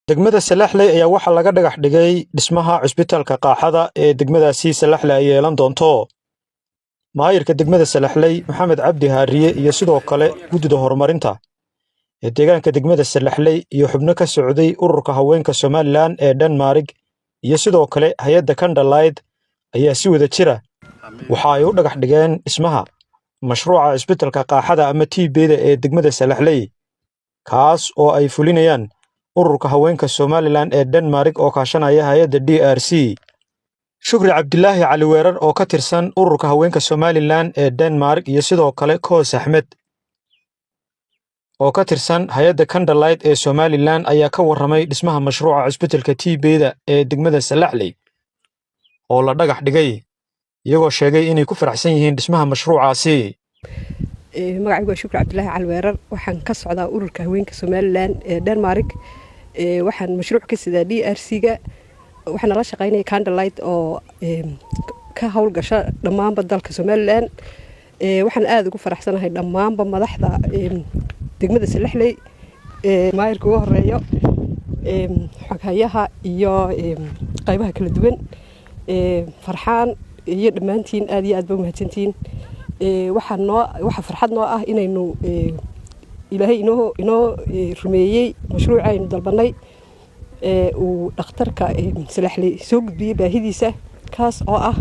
degmada Salaxley ayaa waxa laga dhagax dhigay dhismaha cusbitaalka qaaxada ee degmadaasi Salaxley ay yeelan doonto. Maayirka degmada Salaxley Maxamed Cabdi Haariye iyo sidoo kale guddida horumarinta ee deegaanka degmada Salaxley iyo xubno ka socday ururka haweenka Somaliland ee Denmark iyo sidoo kale hay'adda Candlelight ayaa si wada jira waxa ay u dhagax dhigeen dhismaha mashruuca cusbitaalka qaaxada ama TB-da ee degmada Salaxley kaas oo ay fulinayaan ururka haweenka Somaliland ee Denmark oo kaashanaya hay'adda DRC. Shukri Cabdilaahi Cali Weerar oo ka tirsan ururka haweenka Somaliland ee Denmark iyo sidoo kale Koos Axmed oo ka tirsan hay'adda Candlelight ee Somaliland ayaa ka warramay dhismaha mashruuca cusbitaalka TB-da ee degmada Salaxley oo la dhagax dhigay iyagoo sheegay inay ku faraxsan yihiin dhismaha mashruucaasi. magacaygu waa Shukri Cabdilaahi Cali Weerar waxaan ka socdaa ururka haweenka Somaliland ee Denmark waxaan mashruuc ka sidaa DRC-ga waxaan la shaqeynay Candlelight oo ka hawlgasha dhammaanba dalka Somaliland waxaan aad ugu faraxsanahay dhammaanba madaxda degmada Salaxley maayirka ugu horeeyo xoghayaha iyo qaybaha kala duwan farxaan iyo dhammaantiin aad iyo aad baa mahadsantiin waxa farxad noo ah inaynu ilaahay inoo rumeeyay mashruuca aynu dalbanay uu dhakhtarka Salaxley soo gudbiyay baahidiisa kaas oo ah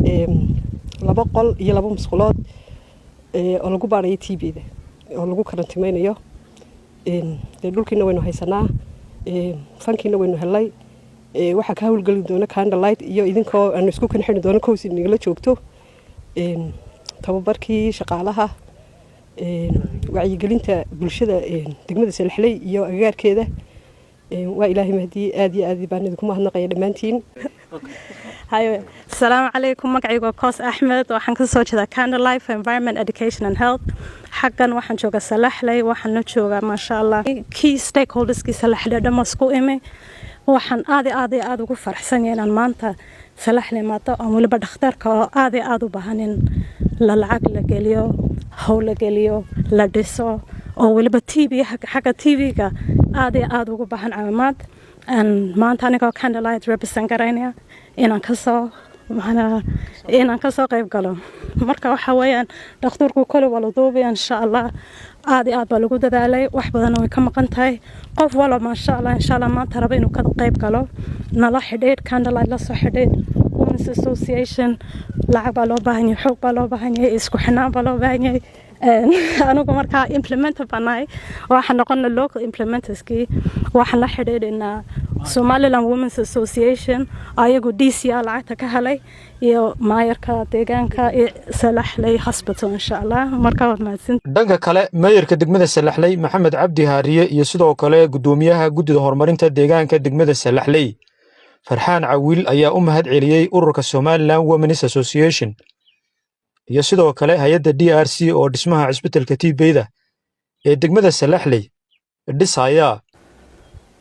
2 qol iyo 2 musqulood oo lagu baarayo TB-da oo lagu karantimaynayo dhulkiina waynu haysanaa fankiina waynu helay waxa ka hawlgelin doona Candlelight iyo idinkoo aan isku kan xidhin doona koosi nigala joogto tababarkii shaqaalaha wacyigelinta bulshada degmada Salaxley iyo agagaarkeeda waa ilaahay mahdi aad iyo aad baan idinku mahadnaqaya dhammaantiin. hayo assalaamu calaykum magacaygu Koos Axmed waxaan ka soo jeedaa Candlelight for Environment Education and Health xaggan waxaan joogaa Salaxley waxaan la joogaa maasha Allah key stakeholderski Salaxley dhamasku ime waxaan aad ugu faraxsanahay inaan maanta Salaxley maanta oo waliba dhakhtarka oo aad u baahanin la lacag la geliyo hawl la geliyo la dhiso oo waliba xagga TV-ga aad ugu baahan caawimaad maanta aniga Candlelight represent garaynaya inaan ka soo qayb galo marka waxa weeyaan dhakhtarku kale wala duubay insha Allah aad baa lagu dadaalay wax badan way ka maqan tahay qof wala ma sha Allah maanta raba inuu ka qayb galo nala xidheed Candlelight la soo xidheed Women's Association lacag baa loo baahan yahay xoog baa loo baahan yahay isku xinaan baa loo baahan yahay anigu markaa implementer banay waxaan noqonnay local implementerski waxaan la xidhiidhnaa Somaliland Women's Association ayagu DCA lacagta ka helay iyo maayirka deegaanka Salaxley Hospital insha Allah markaa waad mahadsan. dhanka kale maayirka degmada Salaxley Maxamed Cabdi Haariye iyo sidoo kale gudoomiyaha guddida horumarinta deegaanka degmada Salaxley Farxaan Cawiil ayaa u mahad celiyay ururka Somaliland Women's Association iyo sidoo kale hay'adda DRC oo dhismaha cusbitaalka TB-da ee degmada Salaxley dhisaya.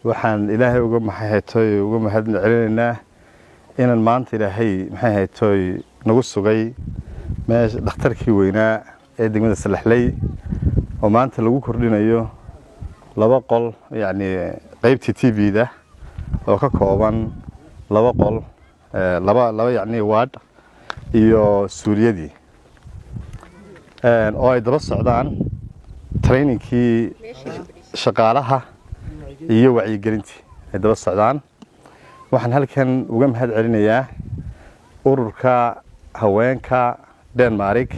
waxaan ilaahay uga mahad celinaynaa inaan maanta ilaahay nagu sugay meesha dhakhtarkii weynaa ee degmada Salaxley oo maanta lagu kordhinayo 2 qol yani qaybtii TB-da oo ka kooban 2 qol laba yani ward iyo suuriyadii oo ay daba socdaan trainingkii shaqaalaha iyo wacyigelintii ay daba socdaan waxaan halkan uga mahad celinayaa ururka haweenka Denmark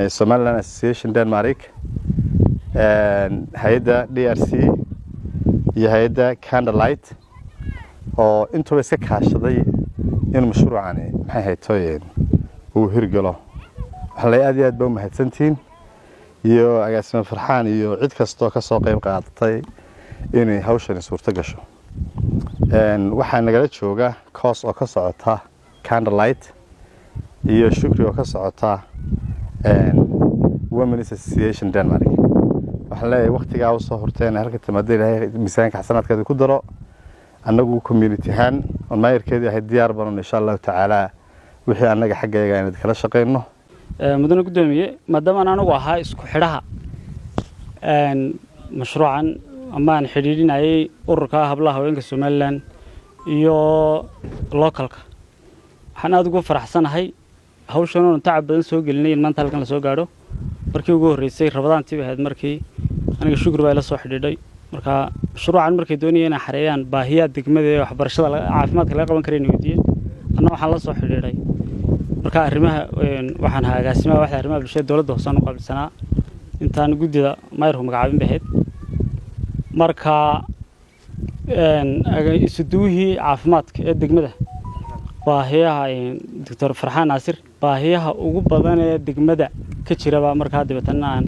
Somaliland Association Denmark hay'adda DRC iyo hay'adda Candlelight oo intuba iska kaashaday in mashruucani uu hirgalo waxay aad baa mahadsantiin iyo agaasima Farxaan iyo cid kasto ka soo qayb qaadatay inay hawshan suurta gasho waxaan nagala jooga Koos oo ka socota Candlelight iyo Shukri oo ka socota Women's Association Denmark waxaan leeyahay waqtigaa u soo horteen halka timaadada Ilaahay miisaanka xasanaadkeeda ku daro annagu community ahaan oo maayirkeedii ahay diyaar baan insha Allah taala wixii annaga xaggayga inaan kala shaqeyno mudane gudoomiye maadaama anagu ahaa isku xidhaha mashruucan ama aan xidhiidhinayay ururka hablaha haweenka Somaliland iyo localka waxaan aad ugu faraxsanahay hawshan oo tacab badan soo gelinay in maanta halkan la soo gaadho markii ugu horeysay rabadaantii ahayd markii aniga shukr baa la soo xidhiidhay marka shuruucan markay doonayeen inay xareeyaan baahiyaha degmada ee waxbarashada caafimaadka laga qaban karay weydiiyeen anna waxaan la soo xidhiidhay marka arrimaha waxaan hagaasimaa waxa arrimaha bulshada dawladda hoose u qabilsanaa intaan guddida maayirku magacaabin bahayd marka isuduwihii caafimaadka ee degmada baahiyaha Dr. Farxaan Naasir baahiyaha ugu badan ee degmada ka jiraba marka dibatan aan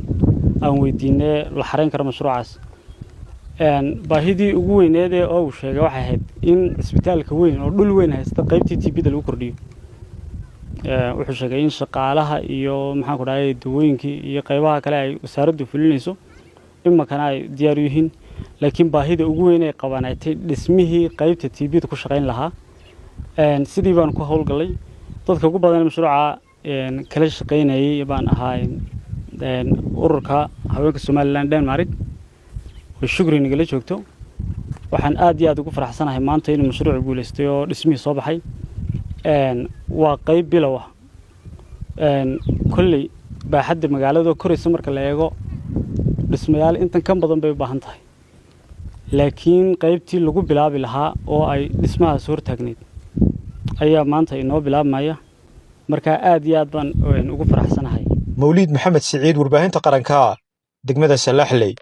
weydiinay la xareyn karo mashruucaas baahidii ugu weyneed ee uu sheegay waxay ahayd in isbitaalka weyn oo dhul weyn haysta qaybtii TB-da lagu kordhiyo wuxuu sheegay in shaqaalaha iyo maxaan ku dhahay dawooyinkii iyo qaybaha kale ay wasaaraddu fulinayso imakana ay diyaar u yihiin laakiin baahida ugu weyn ee qabanaytay dhismihii qaybta TB-da ku shaqeyn lahaa sidii baan ku hawlgalay dadka ugu badan mashruuca kala shaqeynayay baan ahaa ururka haweenka Somaliland Denmark oo shukri nagala joogto waxaan aad iyo aad ugu faraxsanahay maanta in mashruuc guuleystay oo dhismihii soo baxay waa qayb bilow ah kulli baaxadda magaalada koraysa marka la eego dhismayaal intan ka badan bay u baahan tahay laakiin qaybtii lagu bilaabi lahaa oo ay dhismahaas hortaagneed ayaa maanta inoo bilaabmaya marka aad iyo aad baan ugu faraxsanahay Mawlid Maxamed Siciid warbaahinta qaranka degmada Salaxley.